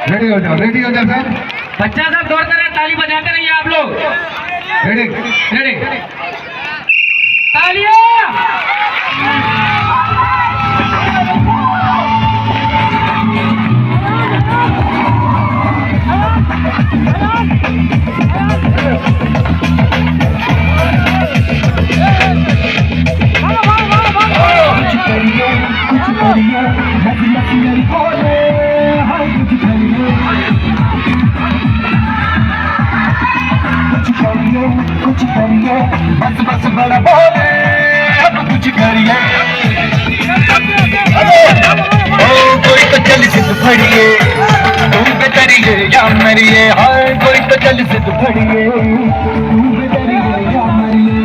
Ready हो जाओ sir. बच्चा सब दौड़ते रहे, ताली बजाते रहिए आप लोग। रेडी रेडी, तालियां। कुछ करिए बस बस बड़ा बोले अब कुछ करिए ओ कोई तो चल सिद्ध फड़िए तुम पे तरिए या मरिए हर कोई तो चल सिद्ध फड़िए तुम पे तरिए या मरिए